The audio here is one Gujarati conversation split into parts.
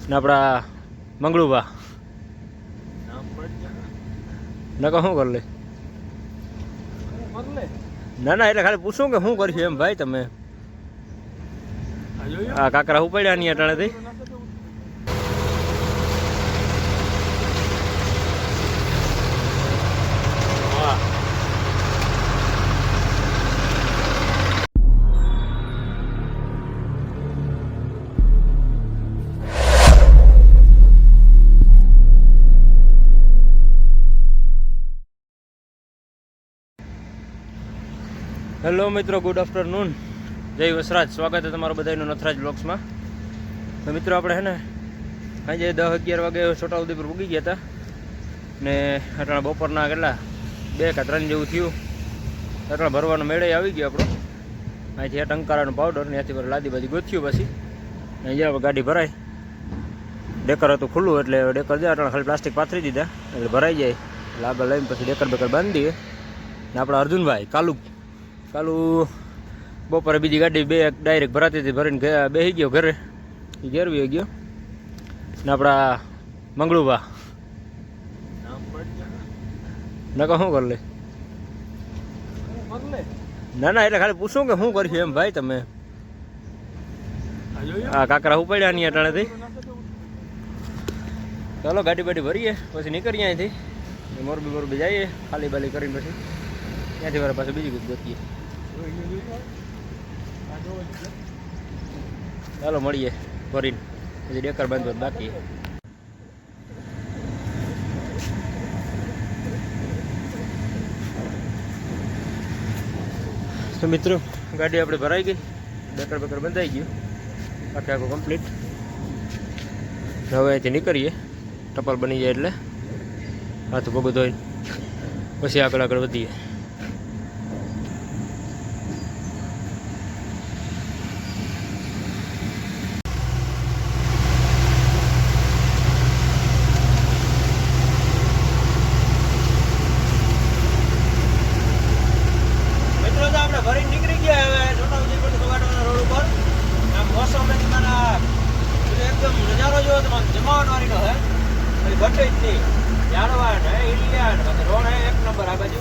ને આપણા મંગળુભા નકો શું કર લે ના ના એટલે ખાલી પૂછું કે શું કરશું એમ ભાઈ તમે આ કાકરા ઉપાડ્યા નહીં અટાણેથી હેલો મિત્રો, ગુડ આફ્ટરનૂન, જય વસરાજ. સ્વાગત છે તમારું બધાનું નથરાજ બ્લોગ્સમાં. તો મિત્રો આપણે હે ને સાંજે 10-11 વાગે છોટાઉદેપુર પૂગી ગયા હતા ને અટાણા બપોરના કેટલા 2 કે 3 જેવું થયું. અટાણા ભરવાનો મેળે આવી ગયો આપણો. અહીંથી ટંકારાનો પાવડર ને ત્યાંથી લાદી બાજી ગોથ્યું. પછી અહીંયા ગાડી ભરાય. ડેકર હતું ખુલ્લું એટલે ડેકર જાય અટાણા ખાલી પ્લાસ્ટિક પાથરી દીધા એટલે ભરાઈ જાય. એટલે આગળ લઈને પછી ડેકર બેકર બાંધી દઈએ. ને આપણા અર્જુનભાઈ કાલુ બપોરે બીજી ગાડી ડાયરેક્ટ ભરાતી હતી, ભરીને બેસી ગયો ઘરે, એ ઘેરવી ગયો. ને આપણા મંગળુભા નકો શું કર લે ના ના એટલે ખાલી પૂછું કે શું કરશું એમ ભાઈ તમે આ કાકરા ઉપાડ્યા નહીં અટાણેથી. ચાલો ગાડી બાડી ભરીએ પછી નીકળીએ અહીંથી મોરબી જઈએ ખાલી બાલી કરીને પછી ત્યાંથી વાર પાછું બીજી કુછ ગોતીએ. ચાલો મળીએ ભરીને પછી ડેકર બાંધવા બાકી. તો મિત્રો ગાડી આપણે ભરાઈ ગઈ, ડેકર બેકર બંધાઈ ગયું આખું કમ્પ્લીટ. હવે અહીંથી નીકળીએ, ટપાલ બની જાય એટલે હાથ પગ ધોઈ પછી આગળ વધીએ. ભરી નીકળી ગયા હવે છોટાઉદેપુર સવાટવાના રોડ ઉપર. આમ મોસમ એકદમ નજારો જોવો તો જમાવટ વાળીનો હે, પછી ઘટે જ નહીં. ઝાડવા ને ઈલિયા ને પછી રોડ હે એક નંબર આ બાજુ.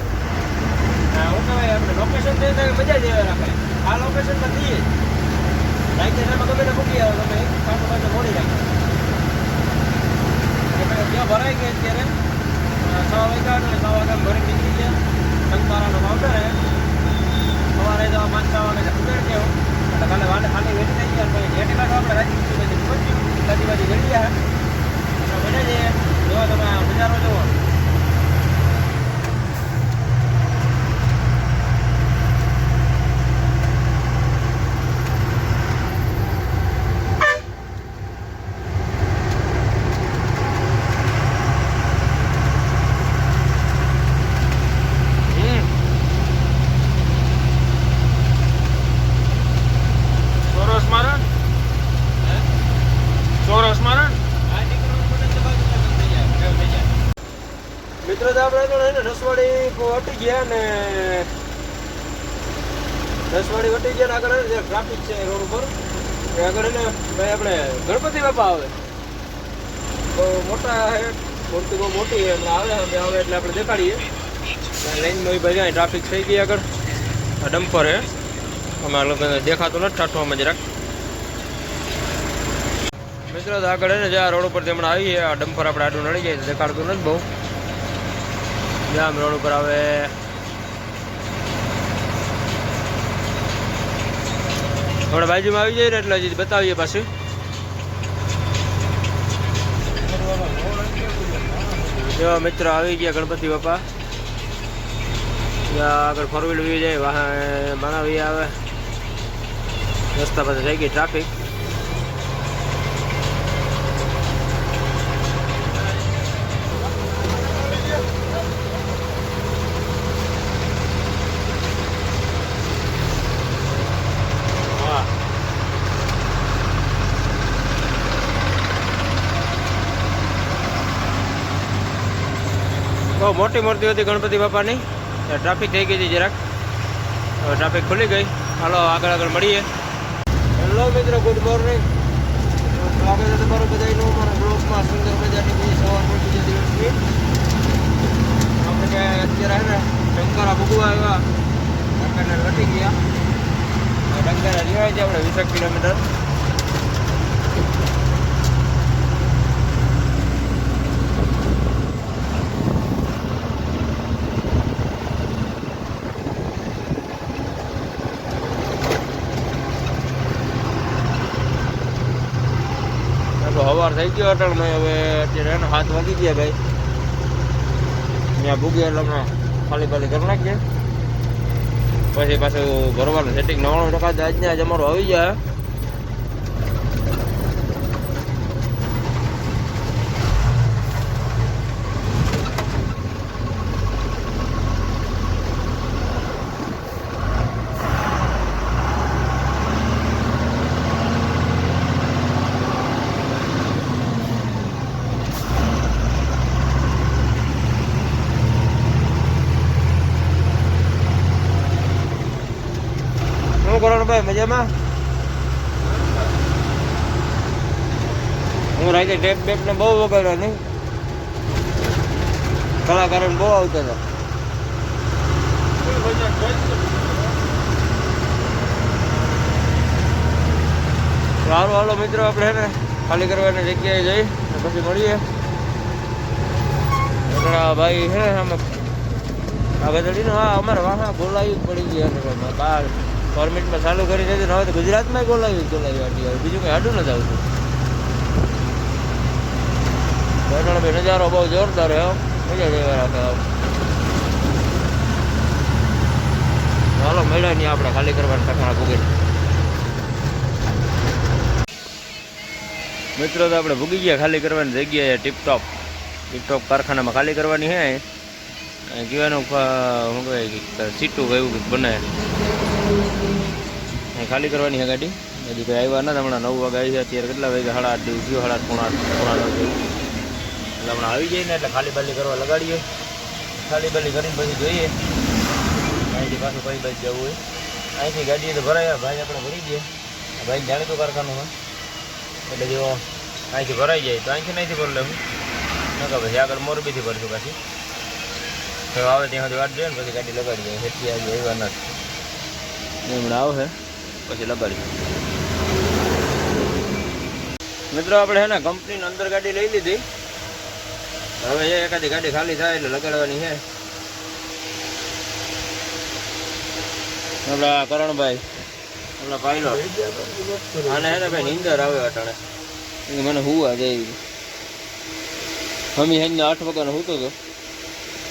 હું કહેવાય આપણે લોકેશન દે તો મજા જ આવે રાખે. આ લોકેશનમાં થઈએ રાઈતે તમે ગમે તે મૂકી આવો તમે પાછું મોડી રાખો. ત્યાં ભરાઈ ગઈ અત્યારે 6 વાગ્યા અને 6 વાગ્યા ભરી નીકળી ગયા. ટંકારાનો પાવડર હે સવારે તો 5-6 વાગે ઉમેર ગયો એટલે કાલે વાલે ખાલી વેટી થઈ ગયા. પછી જેટી બાજુ આપણે રાજી બાજી ગળી ગયા બને છે. જોવો તમે નજારો જોવો. મિત્રો તો આપણે રસવાડી વટી ગયા ને આગળ ટ્રાફિક છે રોડ ઉપર. આગળ ભાઈ આપણે ગણપતિ બાપા આવે બહુ મોટા છે, મૂર્તિ બહુ મોટી છે. આવે એટલે આપણે દેખાડીએ. લાઈનમાં ભાઈ ટ્રાફિક થઈ ગઈ. આગળ આ ડમ્પર છે, અમારા લોકોને દેખાતું નથી ઠાઠવામાં જરાક. મિત્રો તો આગળ ને જ્યાં રોડ ઉપર હમણાં આવીએ આ ડમ્પર આપણે આડું નડી જાય દેખાડતું નથી બહુ. જામ રોડ ઉપર આવે થોડા બાજુમાં આવી જાય ને એટલે હજી બતાવીએ પાછું. જો મિત્રો આવી ગયા ગણપતિ બાપા. આગળ 4 વ્હીલ વી જાય, વાહન બનાવી આવે. રસ્તા પાસે થઈ ગઈ ટ્રાફિક. બહુ મોટી મૂર્તિ હતી ગણપતિ બાપાની. ટ્રાફિક થઈ ગઈ હતી જરાક, ટ્રાફિક ખુલી ગઈ. હાલો આગળ મળીએ. હેલો મિત્રો, ગુડ મોર્નિંગ. સ્વાગત છે તમારું બધાનું અમારા બ્લોગમાં સુંદર મજાની બધી સવાર પડી છે દિવસની. આપણે અત્યારે ડંકારા ભૂગવા આવ્યા, ડંકારા લટી ગયા. ડંકારા રહ્યા છે આપણે 20 કિલોમીટર. સવાર થઈ ગયો અટણમાં. હવે અત્યારે 7 વાગી ગયા ભાઈ. ત્યાં ભૂગી એટલે હમણાં ખાલી કરી નાખીએ. પછી પાછું ભરવાનું સેટિંગ 99% આજને જ અમારું આવી જાય. શું કરવાનું ભાઈ? મજામાં? હું રાતે ટેપ ને બહુ વગાડ્યા નહીં. કલાકારો બહુ આવતા હતા. સારું હાલો મિત્રો, આપણે હે ને ખાલી કરવાની જગ્યાએ જઈ પછી મળીએ. ભાઈ હે અમે આ ગધડીનું હા અમારે વાહા બોલાવી પડી ગયા. બહાર ફોર્મેટમાં ચાલુ કરી દીધું ને હવે તો ગુજરાતમાં બોલાવી આટી. બીજું કંઈ આડું નથી આવતું. ભાઈ નજારો બહુ જોરદાર હે, મજા જેવા રાખે. હાલો મળ્યા નહીં આપણે ખાલી કરવાના ટકાણા ભૂગી. મિત્રો તો આપણે ભૂગી ગયા ખાલી કરવાની જગ્યાએ. ટીપટોપ કારખાનામાં ખાલી કરવાની હે. કહેવાનું શું કહેવાય સીટું એવું બનાવે ખાલી કરવાની છે ગાડી. હજી કંઈ આવ્યા નથી. હમણાં 9 વાગે આવી છે. અત્યારે કેટલા વાગે? 8:30 જેવું થયું. 8:30 જેવું. એટલે હમણાં આવી જાય ને એટલે ખાલી બાલી કરવા લગાડીએ. ખાલી બાલી કરીને પછી જોઈએ અહીંથી પાછું કઈ બાજુ જવું હોય. અહીંથી ગાડીએ તો ભરાય. ભાઈ આપણે ભરી દઈએ. ભાઈ જાણીતું કારખાનું હોય એટલે જો અહીંથી ભરાઈ જાય તો અહીંથી અહીંથી ભરી લેવું. નકા પછી આગળ મોરબીથી ભરશું. પાછી તો આવે ત્યાં સુધી વાટ જોઈએ ને પછી ગાડી લગાડી જાય. હેઠી આવી આવ્યા નથી. હમણાં આવશે પછી લગાડી. મિત્રો આપણે હે ને કંપનીની અંદર ગાડી લઈ લીધી. હવે એકાદી ગાડી ખાલી થાય એટલે લગાડવાની છે. આપણા કરણભાઈ આપણા પાયલો આને હે ને ભાઈ નીંદર આવે અટાણે. મને હુવા જાય. હમી હેને 8 વાગ્યાનો સૂતો હતો.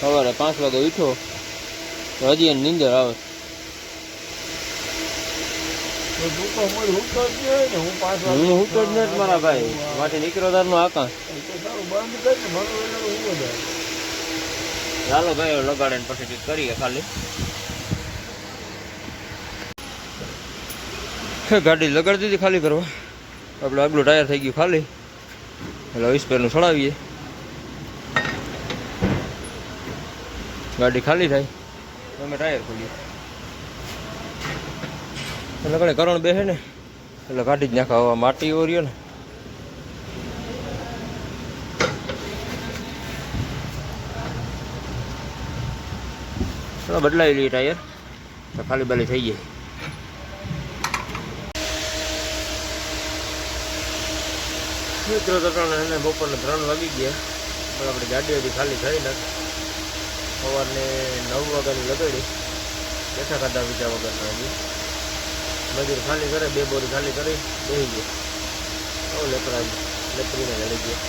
સવારે 5 વાગે ઉઠ્યો તો હજી એને નીંદર આવે. હું ઉઠતો જ નથી મારા ભાઈ. માથી નીકળ્યો તારનો આકાશ. ચાલો ભાઈ લગાડે ને પછી કંઈક કરીએ. ખાલી ગાડી લગાડી દીધી ખાલી કરવા. આપણે આગલું ટાયર થઈ ગયું ખાલી એટલે 20 પેરનું ચડાવીએ. ગાડી ખાલી થાય તો અમે ટાયર ખોલીએ. લગાડે કરણ બેસે ને એટલે કાઢી જ નાખા. માટી ઓર્યો ને બદલાવી લઈએ ટાયર તો ખાલી બાલી થઈ જાય. મિત્રો તો બપોરને 3 વાગી ગયા. પણ આપણી ગાડી હજી ખાલી થઈ નથી. સવારને 9 વાગ્યાની લગાડી. બેઠા ખાધા પીધા વગરના હજી. મજૂર ખાલી કરે 2 બોરી ખાલી કરી બેસી ગયા. લેપરીને લડી ગયા.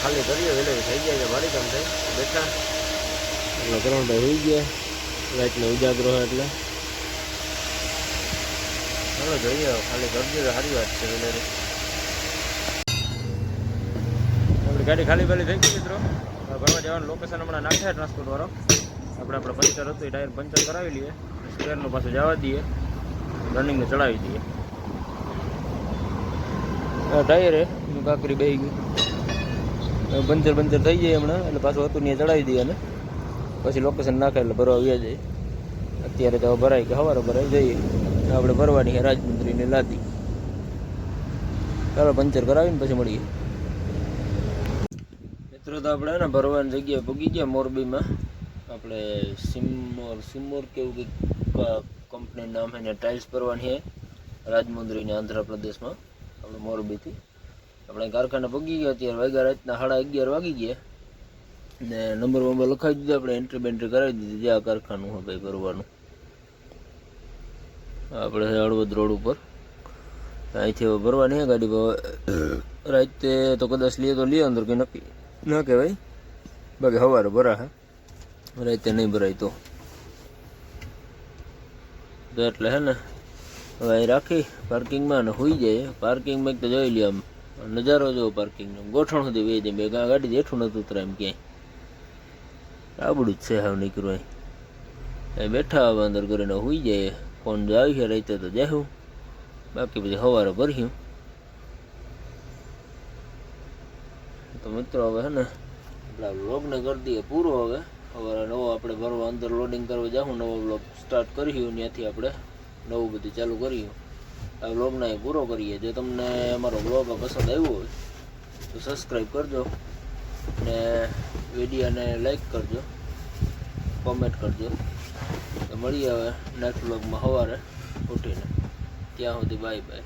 ખાલી કરીએ વેલે થઈ જાય છે. મારી કામ થાય બેઠા એટલે કરણભાઈ હોઈ ગયા. રાતનો ઉજાગરો એટલે ચાલો જોઈએ ખાલી કરજો તો સારી વાત છે. વેલેરી આપણી ગાડી ખાલી ખાલી થઈ ગઈ. મિત્રો ભરવા જવાનું લોકેશન હમણાં નાખે ટ્રાન્સપોર્ટ વાળો. આપણે પંચર હતું એ ટાયર પંચર કરાવી લઈએ. સ્પેરનું પાછું જવા દઈએ. રનિંગને ચડાવી દઈએ. ટાયર હે કાકરી બેસી ગઈ. પંચર થઈ જાય હમણાં એટલે પાછું હતું ત્યાં ચડાવી દઈએ. અને પછી લોકેશન નાખે એટલે ભરવા આવ્યા જાય. અત્યારે તો ભરાય કે સવારે ભરાઈ જઈએ. આપણે ભરવાની છે રાજમંત્રીને લાદી. ચાલો પંચર કરાવીને પછી મળીએ. મિત્રો તો આપણે ને ભરવાની જગ્યાએ પૂગી ગયા મોરબીમાં. આપણે સિમોર કેવું કંઈક કંપનીનું નામ એને ટાઇલ્સ ભરવાની છે રાજમુંદ્રીને આંધ્રપ્રદેશમાં આપણે મોરબીથી. આપણે કારખાને પૂગી ગયા. અત્યારે વાગ્યા રાતના 11:30 વાગી ગયા ને નંબર લખાવી દીધો. આપણે એન્ટ્રી બેન્ટ્રી કરાવી દીધી. જે આ કારખાનું હોય ભાઈ ભરવાનું. આપણે હળવદ રોડ ઉપર અહીંથી ભરવાની છે ગાડી. રાતે તો કદાચ લઈએ તો લઈએ, અંદર કંઈ નક્કી ના કહેવાય. બાકી સવારે ભરા હે, રાતે નહીં ભરાય તો એટલે હે ને હવે અહીં રાખી પાર્કિંગમાં ને હોઈ જાય. પાર્કિંગમાં તો જોઈ લે આમ નજારો જોવો પાર્કિંગનો. ગોઠણ સુધી વે જાય. બે ગાડી જેઠું નતું ઉતરાય એમ ક્યાંય. આબડું જ છે હાવ નીકળું. અહીં બેઠા હવે અંદર કરીને હોઈ જાય. ફોન જો આવી છે રાતે તો જાઉં, બાકી પછી સવારે ભર્યું. તો મિત્રો હવે હે ને આપણા વ્લોગને કરી દઈએ પૂરો. હવે સવારે નવો આપણે ભરવા અંદર લોડિંગ કરવા જાઉં, નવો વ્લોગ સ્ટાર્ટ કર્યું. ત્યાંથી આપણે નવું બધું ચાલુ કર્યું. આ વ્લોગને અહીં પૂરો કરીએ. જો તમને અમારો વ્લોગ પસંદ આવ્યો હોય તો સબસ્ક્રાઈબ કરજો ને વિડીયોને લાઈક કરજો, કોમેન્ટ કરજો. તો મળીએ હવે નેક્સ્ટ વ્લોગમાં સવારે ઉઠીને. ત્યાં સુધી બાય બાય.